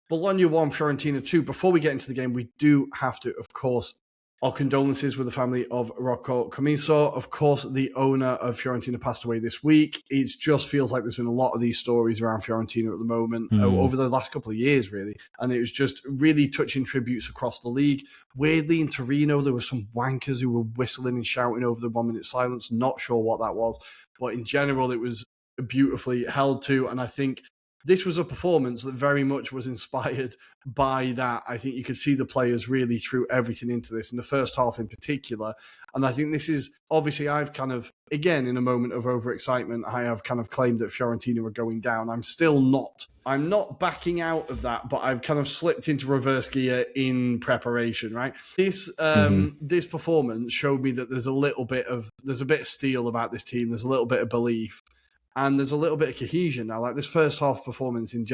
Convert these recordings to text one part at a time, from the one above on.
Bologna 1, Fiorentina 2. Before we get into the game, we do have to, of course, our condolences with the family of Rocco Commisso. Of course, the owner of Fiorentina passed away this week. It just feels like there's been a lot of these stories around Fiorentina at the moment, over the last couple of years, really. And it was just really touching tributes across the league. Weirdly, in Torino, there were some wankers who were whistling and shouting over the 1 minute silence. Not sure what that was. But in general, it was beautifully held to. And I think this was a performance that very much was inspired by that. I think you could see the players really threw everything into this in the first half in particular. And I think this is, obviously, I've kind of, again, in a moment of overexcitement, I have kind of claimed that Fiorentina were going down. I'm not backing out of that, but I've kind of slipped into reverse gear in preparation, right? This performance showed me that there's a bit of steel about this team. There's a little bit of belief. And there's a little bit of cohesion now. Like this first half performance in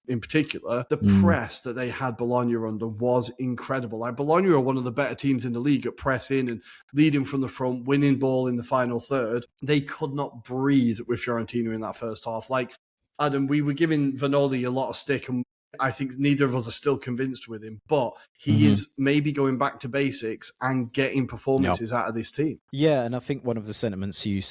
particular, the press that they had Bologna under was incredible. Like Bologna are one of the better teams in the league at pressing and leading from the front, winning ball in the final third. They could not breathe with Fiorentina in that first half. Like, Adam, we were giving Vanoli a lot of stick, and I think neither of us are still convinced with him, but he is maybe going back to basics and getting performances out of this team. Yeah, and I think one of the sentiments you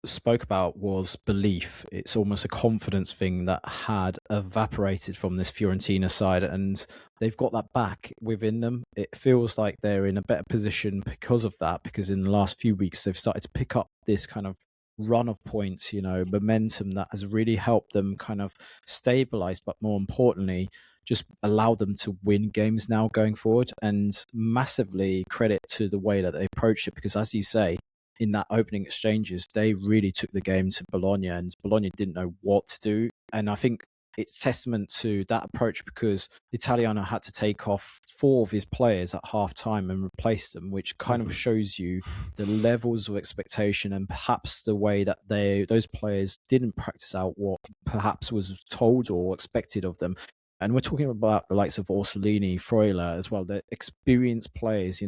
spoke about was belief. It's almost a confidence thing that had evaporated from this Fiorentina side, and they've got that back within them. It feels like they're in a better position because of that, because in the last few weeks they've started to pick up this kind of run of points, momentum that has really helped them kind of stabilize, but more importantly, just allow them to win games now going forward. And massively credit to the way that they approached it, because as you say, in that opening exchanges, they really took the game to Bologna, and Bologna didn't know what to do. And I think it's testament to that approach, because Italiano had to take off 4 of his players at half time and replace them, which kind of shows you the levels of expectation and perhaps the way that those players didn't practice out what perhaps was told or expected of them. And we're talking about the likes of Orsolini, Freuler as well. They're experienced players,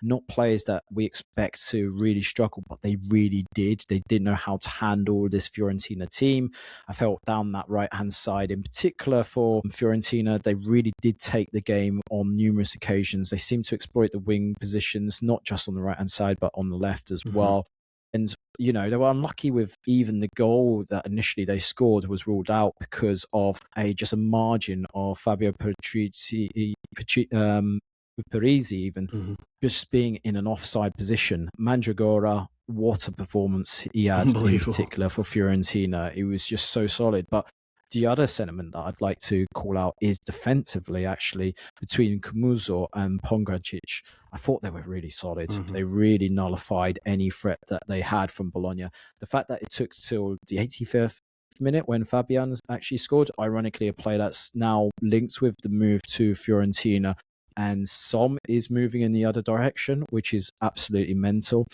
not players that we expect to really struggle, but they really did. They didn't know how to handle this Fiorentina team. I felt down that right-hand side in particular for Fiorentina, they really did take the game on numerous occasions. They seemed to exploit the wing positions, not just on the right-hand side, but on the left as well. And, they were unlucky with even the goal that initially they scored was ruled out because of just a margin of Fabio Parisi even, just being in an offside position. Mandragora, what a performance he had in particular for Fiorentina. It was just so solid. But the other sentiment that I'd like to call out is defensively, actually, between Camuso and Pongracic. I thought they were really solid. They really nullified any threat that they had from Bologna. The fact that it took till the 85th minute when Fabian actually scored, ironically, a play that's now linked with the move to Fiorentina, and Som is moving in the other direction, which is absolutely mental.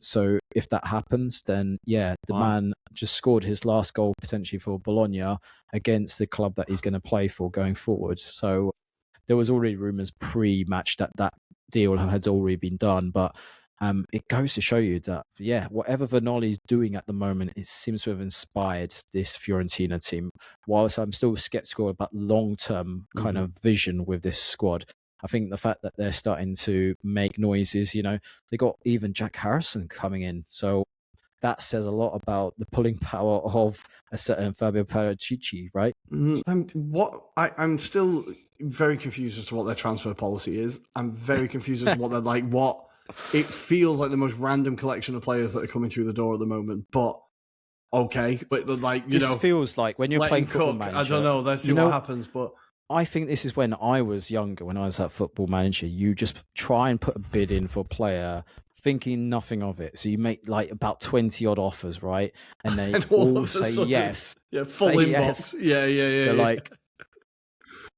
So if that happens, then the man just scored his last goal potentially for Bologna against the club that he's going to play for going forward. So there was already rumours pre-match that deal had already been done, but it goes to show you that whatever Vanoli's doing at the moment, it seems to have inspired this Fiorentina team. Whilst I'm still sceptical about long-term kind of vision with this squad, I think the fact that they're starting to make noises, they got even Jack Harrison coming in. So that says a lot about the pulling power of a certain Fabio Paratici, right? I'm still very confused as to what their transfer policy is. I'm very confused as to what they're like. It feels like the most random collection of players that are coming through the door at the moment, but okay. But this feels like when you're playing Football Manager. I don't know. Let's see what happens, but I think this is when I was younger, when I was at Football Manager, you just try and put a bid in for a player thinking nothing of it. So you make like about 20 odd offers, right? And they all say yes. Yeah, full inbox. Yes. Yeah. They're like,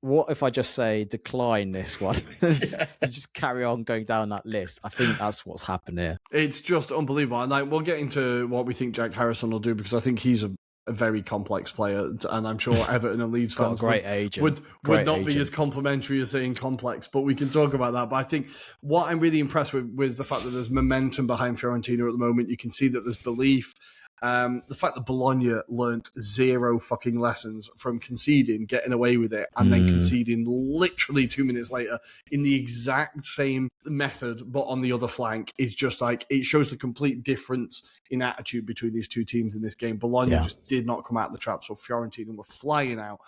what if I just say decline this one? And just carry on going down that list. I think that's what's happened here. It's just unbelievable. And we'll get into what we think Jack Harrison will do, because I think he's a very complex player, and I'm sure Everton and Leeds fans would not be as complimentary as saying complex, but we can talk about that. But I think what I'm really impressed with was the fact that there's momentum behind Fiorentina at the moment. You can see that there's belief. The fact that Bologna learnt zero fucking lessons from conceding, getting away with it, and then conceding literally 2 minutes later in the exact same method, but on the other flank, is just like, it shows the complete difference in attitude between these two teams in this game. Bologna just did not come out of the traps, so Fiorentina were flying out.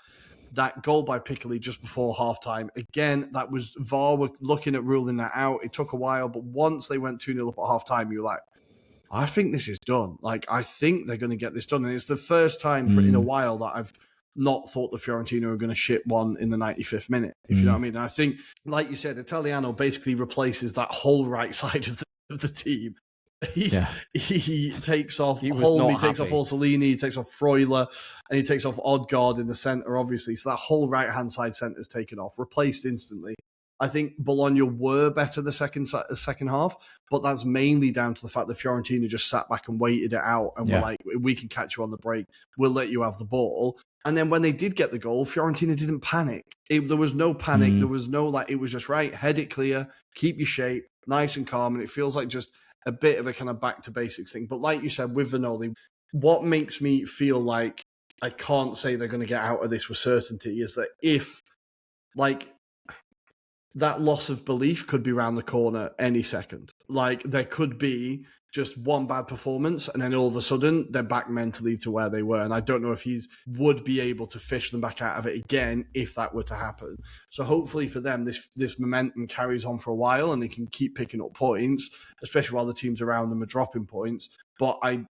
That goal by Piccoli just before halftime, again, that was VAR were looking at ruling that out. It took a while, but once they went 2-0 up at halftime, you were like, I think this is done. Like, I think they're going to get this done. And it's the first time in a while that I've not thought the Fiorentina are going to ship one in the 95th minute, if you know what I mean. And I think, like you said, Italiano basically replaces that whole right side of the team. He takes off Holm, he takes off Orsolini, he takes off Freuler, and he takes off Odgaard in the centre, obviously. So that whole right-hand side centre is taken off, replaced instantly. I think Bologna were better the second half, but that's mainly down to the fact that Fiorentina just sat back and waited it out and were like, we can catch you on the break, we'll let you have the ball. And then when they did get the goal, Fiorentina didn't panic. There was no panic. There was no, like, it was just, right, head it clear, keep your shape, nice and calm, and it feels like just a bit of a kind of back to basics thing. But like you said, with Vanoli, what makes me feel like I can't say they're going to get out of this with certainty is that if, like, that loss of belief could be around the corner any second. Like, there could be just one bad performance and then all of a sudden they're back mentally to where they were. And I don't know if he would be able to fish them back out of it again if that were to happen. So hopefully for them, this momentum carries on for a while and they can keep picking up points, especially while the teams around them are dropping points. But I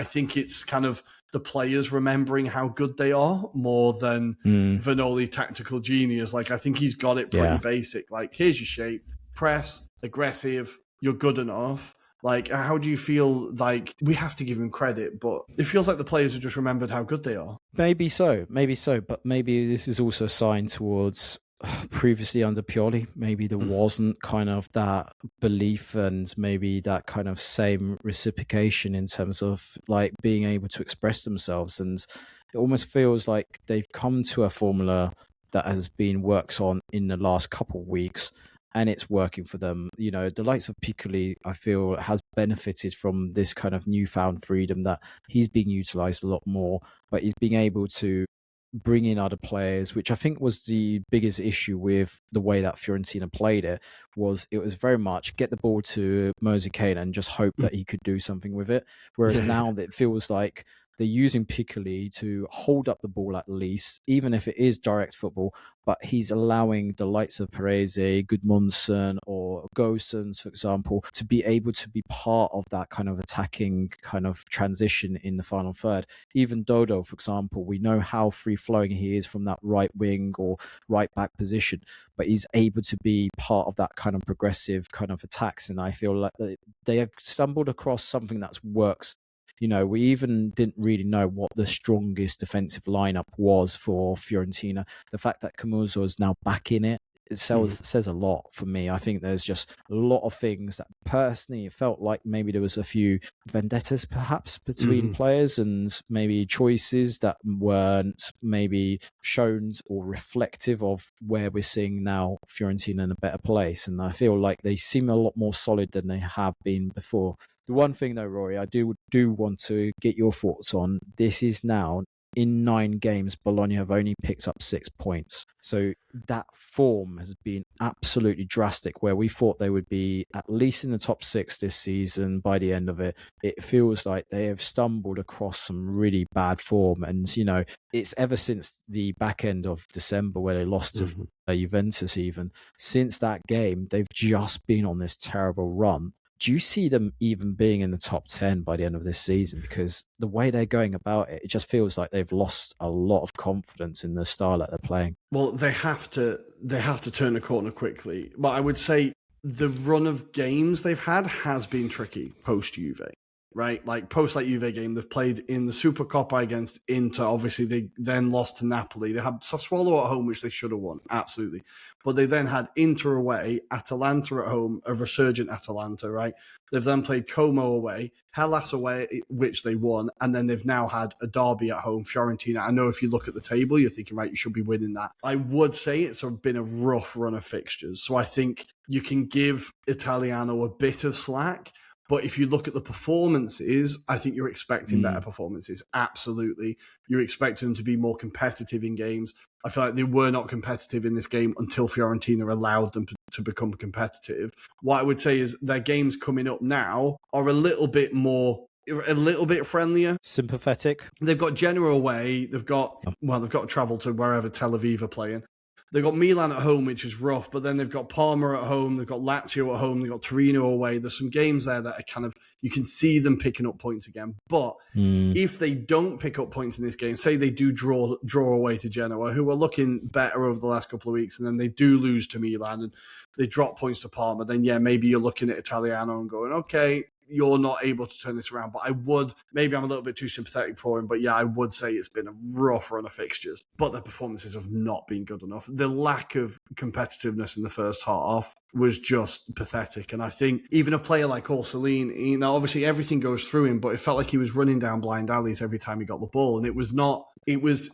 think it's kind of the players remembering how good they are more than Vanoli tactical genius. Like, I think he's got it pretty basic. Like, here's your shape, press, aggressive, you're good enough. Like, how do you feel? Like, we have to give him credit, but it feels like the players have just remembered how good they are. Maybe so, but maybe this is also a sign towards previously under Pioli. Maybe there wasn't kind of that belief and maybe that kind of same reciprocation in terms of like being able to express themselves. And it almost feels like they've come to a formula that has been worked on in the last couple of weeks. And it's working for them. You know, the likes of Piccoli, I feel, has benefited from this kind of newfound freedom that he's being utilised a lot more, but he's being able to bring in other players, which I think was the biggest issue with the way that Fiorentina played it was very much get the ball to Mosicane and just hope that he could do something with it. Whereas now it feels like they're using Piccoli to hold up the ball at least, even if it is direct football, but he's allowing the likes of Parese, Gudmundsson or Gosens, for example, to be able to be part of that kind of attacking kind of transition in the final third. Even Dodo, for example, we know how free-flowing he is from that right wing or right back position, but he's able to be part of that kind of progressive kind of attacks. And I feel like they have stumbled across something that works. You know, we even didn't really know what the strongest defensive lineup was for Fiorentina. The fact that Camuso is now back in it, says a lot for me. I think there's just a lot of things that personally it felt like maybe there was a few vendettas perhaps between players and maybe choices that weren't maybe shown or reflective of where we're seeing now Fiorentina in a better place. And I feel like they seem a lot more solid than they have been before. The one thing though, Rory, I do want to get your thoughts on. This is now in 9 games, Bologna have only picked up 6 points. So that form has been absolutely drastic where we thought they would be at least in the top 6 this season by the end of it. It feels like they have stumbled across some really bad form. And, you know, it's ever since the back end of December where they lost to Juventus even. Since that game, they've just been on this terrible run. Do you see them even being in the top 10 by the end of this season? Because the way they're going about it, it just feels like they've lost a lot of confidence in the style that they're playing. Well, they have to turn the corner quickly. But I would say the run of games they've had has been tricky post-Juve, right? Like post-Juve game, they've played in the Supercoppa against Inter. Obviously, they then lost to Napoli. They had Sassuolo at home, which they should have won, absolutely. But they then had Inter away, Atalanta at home, a resurgent Atalanta, right? They've then played Como away, Hellas away, which they won, and then they've now had a derby at home, Fiorentina. I know if you look at the table, you're thinking, right, you should be winning that. I would say it's been a rough run of fixtures. So I think you can give Italiano a bit of slack, But if you look at the performances, I think you're expecting better performances. Absolutely. You're expecting them to be more competitive in games. I feel like they were not competitive in this game until Fiorentina allowed them to become competitive. What I would say is their games coming up now are a little bit friendlier. Sympathetic. They've got Genoa away. They've got to travel to wherever Tel Aviv are playing. They've got Milan at home, which is rough, but then they've got Parma at home, they've got Lazio at home, they've got Torino away. There's some games there that are kind of, you can see them picking up points again. But if they don't pick up points in this game, say they do draw away to Genoa, who are looking better over the last couple of weeks, and then they do lose to Milan and they drop points to Parma, then maybe you're looking at Italiano and going, okay, you're not able to turn this around. But maybe I'm a little bit too sympathetic for him, but I would say it's been a rough run of fixtures. But their performances have not been good enough. The lack of competitiveness in the first half was just pathetic. And I think even a player like Orsolini, obviously everything goes through him, but it felt like he was running down blind alleys every time he got the ball. And it was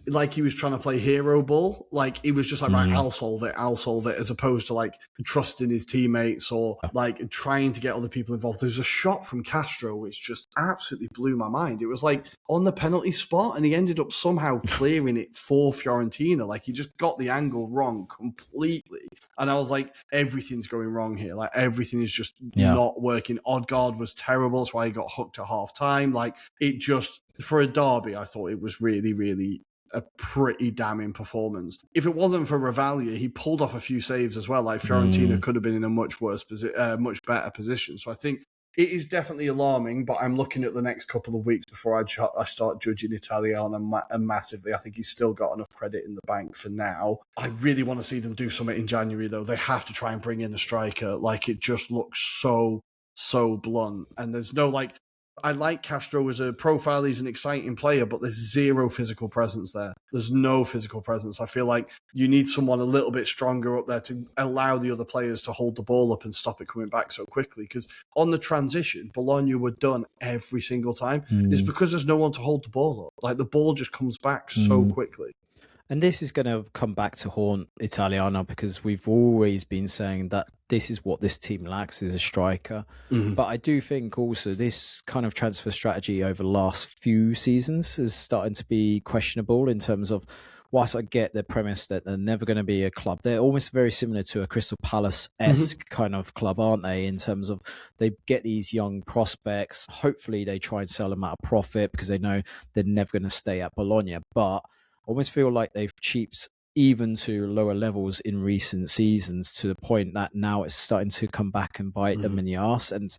like he was trying to play hero ball. Like, it was just like, right, I'll solve it, as opposed to like trusting his teammates or like trying to get other people involved. There's a shot from Castro which just absolutely blew my mind. It was like on the penalty spot and he ended up somehow clearing it for Fiorentina. Like, he just got the angle wrong completely. And I was like, everything's going wrong here. Like, everything is just not working. Odegaard was terrible. That's why he got hooked at half time. Like, it just, for a derby, I thought it was really, really a pretty damning performance. If it wasn't for Ravaglia, he pulled off a few saves as well. Like, Fiorentina could have been in a much better position. So I think it is definitely alarming, but I'm looking at the next couple of weeks before I start judging Italiano massively. I think he's still got enough credit in the bank for now. I really want to see them do something in January, though. They have to try and bring in a striker. Like, it just looks so blunt. And there's no, like, I like Castro as a profile. He's an exciting player, but there's zero physical presence there. There's no physical presence. I feel like you need someone a little bit stronger up there to allow the other players to hold the ball up and stop it coming back so quickly. Because on the transition, Bologna were done every single time. It's because there's no one to hold the ball up. Like, the ball just comes back so quickly. And this is going to come back to haunt Italiano, because we've always been saying that this is what this team lacks, is a striker. But I do think also this kind of transfer strategy over the last few seasons is starting to be questionable in terms of, whilst I get the premise that they're never going to be a club, they're almost very similar to a Crystal Palace-esque kind of club, aren't they? In terms of they get these young prospects. Hopefully they try and sell them at a profit because they know they're never going to stay at Bologna. But I almost feel like they've cheaped even to lower levels in recent seasons, to the point that now it's starting to come back and bite them in the arse. And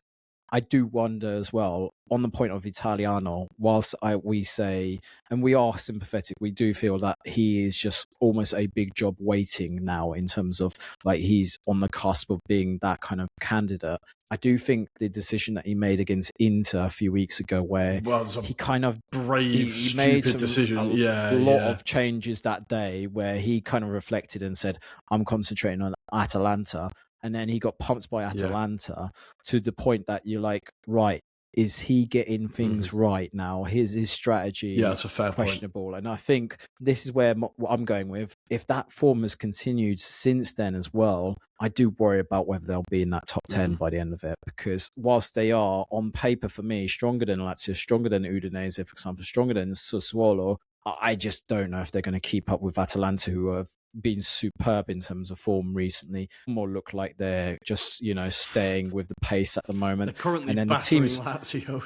I do wonder as well, on the point of Italiano, whilst we say, and we are sympathetic, we do feel that he is just almost a big job waiting now, in terms of like he's on the cusp of being that kind of candidate. I do think the decision that he made against Inter a few weeks ago, where he kind of brave, he made stupid decision, a lot of changes that day, where he kind of reflected and said, "I'm concentrating on Atalanta." And then he got pumped by Atalanta to the point that you're like, right, is he getting things right now? His strategy that's a fair questionable. point. And I think this is where what I'm going with. If that form has continued since then as well, I do worry about whether they'll be in that top 10 by the end of it. Because whilst they are, on paper for me, stronger than Lazio, stronger than Udinese, for example, stronger than Sassuolo, I just don't know if they're going to keep up with Atalanta, who have been superb in terms of form recently. More look like they're just, staying with the pace at the moment. They're currently and then battering Lazio,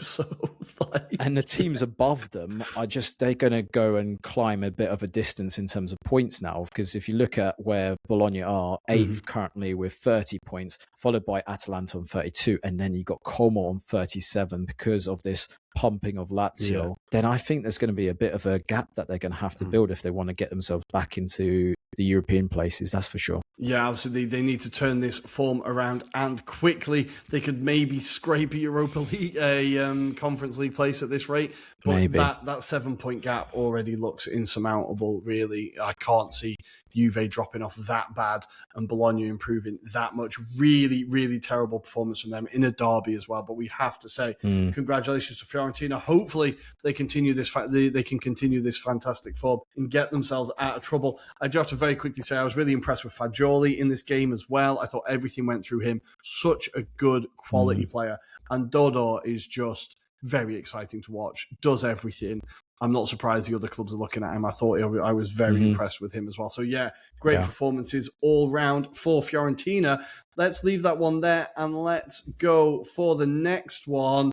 and the teams above them are they're going to go and climb a bit of a distance in terms of points now. Because if you look at where Bologna are, 8th currently with 30 points, followed by Atalanta on 32, and then you got Como on 37 because of this pumping of Lazio, then I think there's going to be a bit of a gap that they're going to have to build if they want to get themselves back into the European places, that's for sure. Yeah, absolutely. They need to turn this form around, and quickly. They could maybe scrape a Europa League, a Conference League place at this rate. But that 7-point gap already looks insurmountable, really. I can't see Juve dropping off that bad and Bologna improving that much. Really, really terrible performance from them in a derby as well. But we have to say congratulations to Fiorentina. Hopefully they continue this. They can continue this fantastic form and get themselves out of trouble. I do have to very quickly say I was really impressed with Fagioli in this game as well. I thought everything went through him. Such a good quality player. And Dodo is just very exciting to watch. Does everything. I'm not surprised the other clubs are looking at him. I thought I was very impressed with him as well. So yeah, great performances all round for Fiorentina. Let's leave that one there and let's go for the next one.